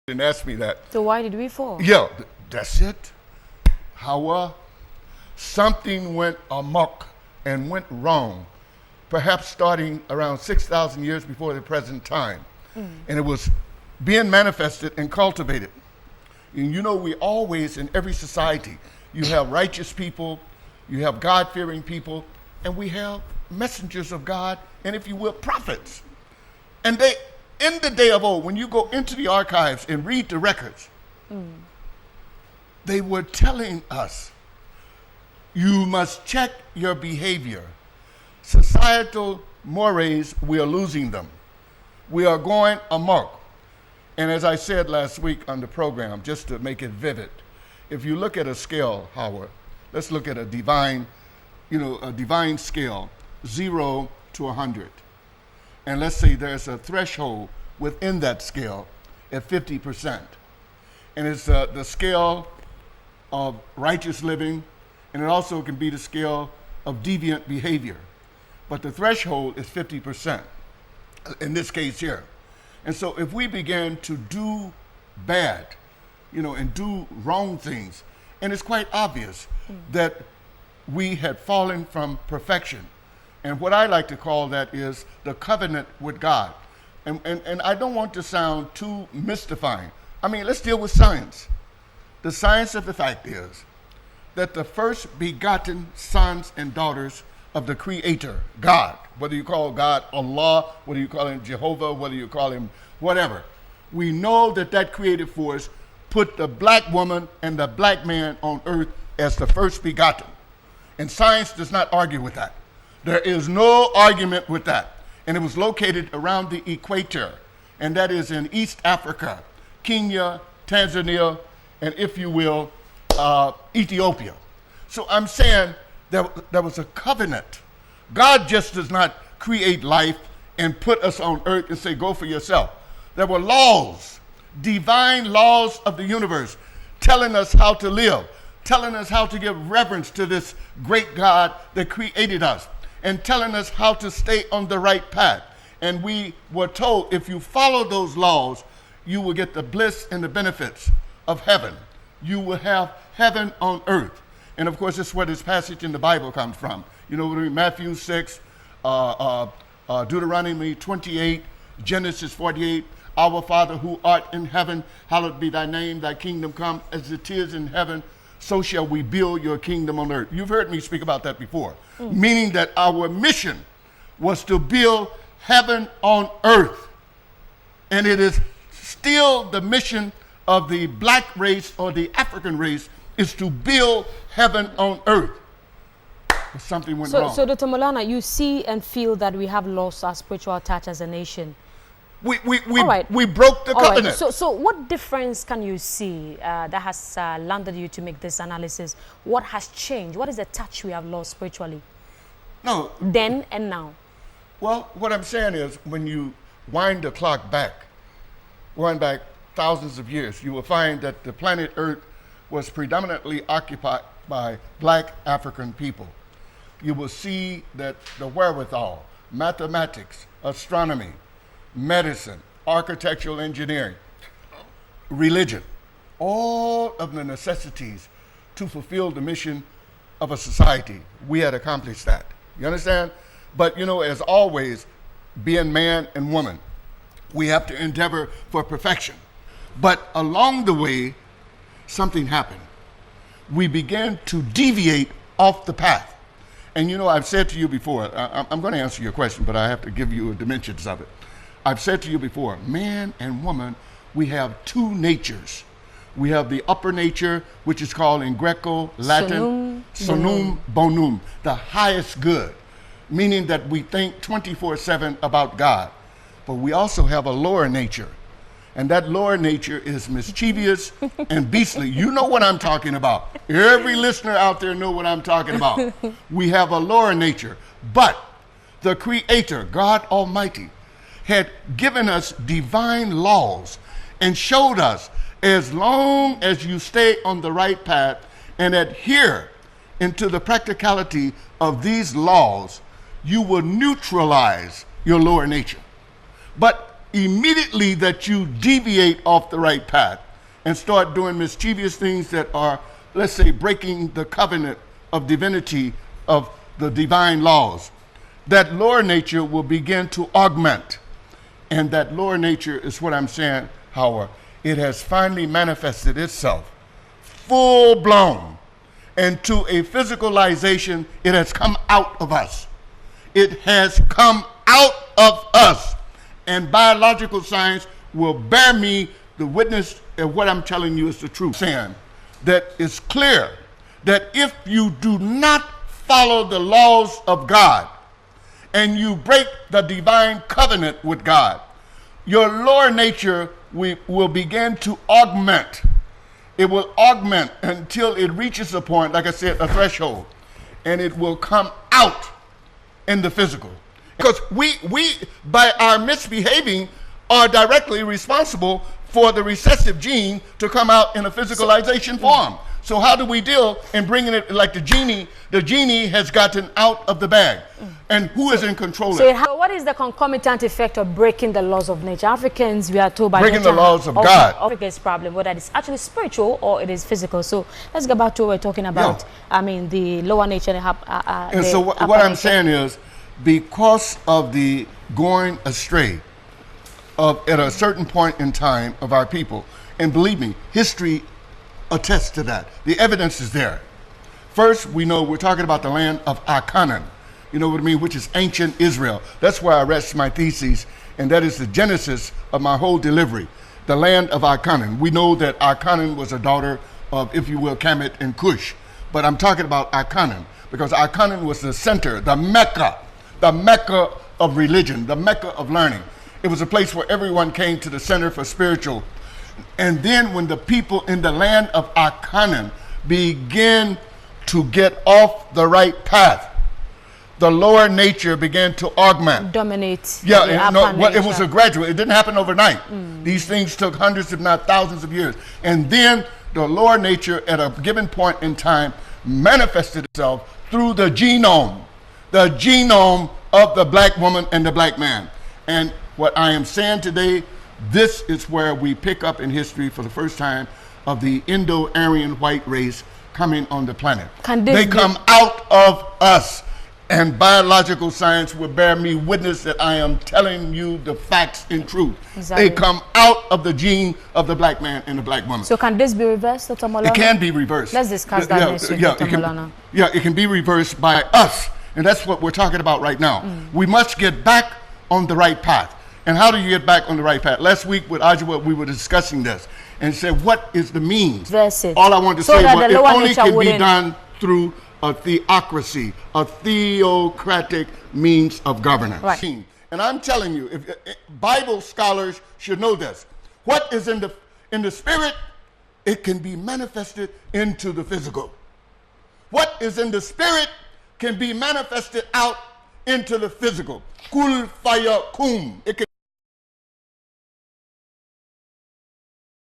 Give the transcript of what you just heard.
didn't ask me that. So why did we fall? Yeah, that's it. How something went amok and went wrong, perhaps starting around 6,000 years before the present time. And it was being manifested and cultivated. And you know, we always, in every society, you have righteous people, you have God-fearing people, and we have messengers of God, and if you will, prophets. And they, in the day of old, when you go into the archives and read the records, they were telling us, you must check your behavior. Societal mores, we are losing them. We are going amok. And as I said last week on the program, just to make it vivid, if you look at a scale, Howard, let's look at a divine scale, 0 to 100. And let's say there's a threshold within that scale at 50%. And it's the scale of righteous living, and it also can be the scale of deviant behavior. But the threshold is 50%, in this case here. And so if we begin to do bad, and do wrong things, and it's quite obvious that we had fallen from perfection. And what I like to call that is the covenant with God. And I don't want to sound too mystifying. I mean, let's deal with science. The science of the fact is that the first begotten sons and daughters of the Creator, God, whether you call God Allah, whether you call him Jehovah, whether you call him whatever, we know that creative force put the black woman and the black man on earth as the first begotten. And science does not argue with that. There is no argument with that. And it was located around the equator, and that is in East Africa, Kenya, Tanzania, and if you will, Ethiopia. So I'm saying there was a covenant. God just does not create life and put us on earth and say, go for yourself. There were laws, divine laws of the universe, telling us how to live, telling us how to give reverence to this great God that created us, and telling us how to stay on the right path. And we were told, if you follow those laws, you will get the bliss and the benefits of heaven. You will have heaven on earth. And of course, this is where this passage in the Bible comes from. Matthew 6, Deuteronomy 28, Genesis 48, our Father who art in heaven, hallowed be thy name, thy kingdom come as it is in heaven, so shall we build your kingdom on earth. You've heard me speak about that before, meaning that our mission was to build heaven on earth. And it is still the mission of the black race or the African race is to build heaven on earth. But something went wrong. So Dr. Molana, you see and feel that we have lost our spiritual touch as a nation. We broke the covenant. Right. So what difference can you see that has landed you to make this analysis? What has changed? What is the touch we have lost spiritually? No. Then and now. Well, what I'm saying is when you wind the clock back thousands of years, you will find that the planet Earth was predominantly occupied by black African people. You will see that the wherewithal, mathematics, astronomy, medicine, architectural engineering, religion, all of the necessities to fulfill the mission of a society, we had accomplished that. You understand? But as always, being man and woman, we have to endeavor for perfection. But along the way, something happened. We began to deviate off the path. And I've said to you before, I'm going to answer your question, but I have to give you dimensions of it. I've said to you before, man and woman, we have two natures. We have the upper nature, which is called in Greco-Latin, sonum bonum, the highest good, meaning that we think 24/7 about God. But we also have a lower nature. And that lower nature is mischievous and beastly. You know what I'm talking about. Every listener out there know what I'm talking about. We have a lower nature. But the Creator, God Almighty, had given us divine laws and showed us as long as you stay on the right path and adhere into the practicality of these laws, you will neutralize your lower nature. But immediately that you deviate off the right path and start doing mischievous things that are, let's say, breaking the covenant of divinity of the divine laws, that lower nature will begin to augment. And that lower nature is what I'm saying, Howard. It has finally manifested itself full blown into a physicalization. It has come out of us. It has come out of us. And biological science will bear me the witness of what I'm telling you is the truth. Saying that it's clear that if you do not follow the laws of God and you break the divine covenant with God, your lower nature will begin to augment. It will augment until it reaches a point, like I said, a threshold, and it will come out in the physical. Because we by our misbehaving, are directly responsible for the recessive gene to come out in a physicalization form. So how do we deal in bringing it like the genie? The genie has gotten out of the bag. And who is in control of it? So what is the concomitant effect of breaking the laws of nature? Africans, we are told by breaking nature, the laws of God. Africa's problem, whether it's actually spiritual or it is physical. So let's get back to what we're talking about. Yeah. I mean, the lower nature and so what I'm saying is, because of the going astray at a certain point in time of our people, and believe me, history attests to that. The evidence is there. First, we know we're talking about the land of Canaan. You know what I mean? Which is ancient Israel. That's where I rest my thesis, and that is the genesis of my whole delivery. The land of Canaan. We know that Canaan was a daughter of, if you will, Kemet and Cush. But I'm talking about Canaan because Canaan was the center, the Mecca of religion, the Mecca of learning. It was a place where everyone came to the center for spiritual. And then when the people in the land of Canaan began to get off the right path, the lower nature began to augment. Dominate. Yeah, it was a gradual. It didn't happen overnight. These things took hundreds, if not thousands of years. And then the lower nature at a given point in time manifested itself through the genome of the black woman and the black man. And what I am saying today, this is where we pick up in history for the first time of the Indo-Aryan white race coming on the planet. They come out of us, and biological science will bear me witness that I am telling you the facts in truth. Exactly. They come out of the gene of the black man and the black woman. So can this be reversed, Dr. Molana? It can be reversed. Let's discuss that next week, Dr. Molana. Yeah, it can be reversed by us, and that's what we're talking about right now. We must get back on the right path. And how do you get back on the right path? Last week with Ajwa, we were discussing this and said, what is the means? All I wanted to say was it only can be done through a theocracy, a theocratic means of governance. Right. And I'm telling you, Bible scholars should know this. What is in the spirit, it can be manifested into the physical. What is in the spirit can be manifested out into the physical. Kul faya kum. It can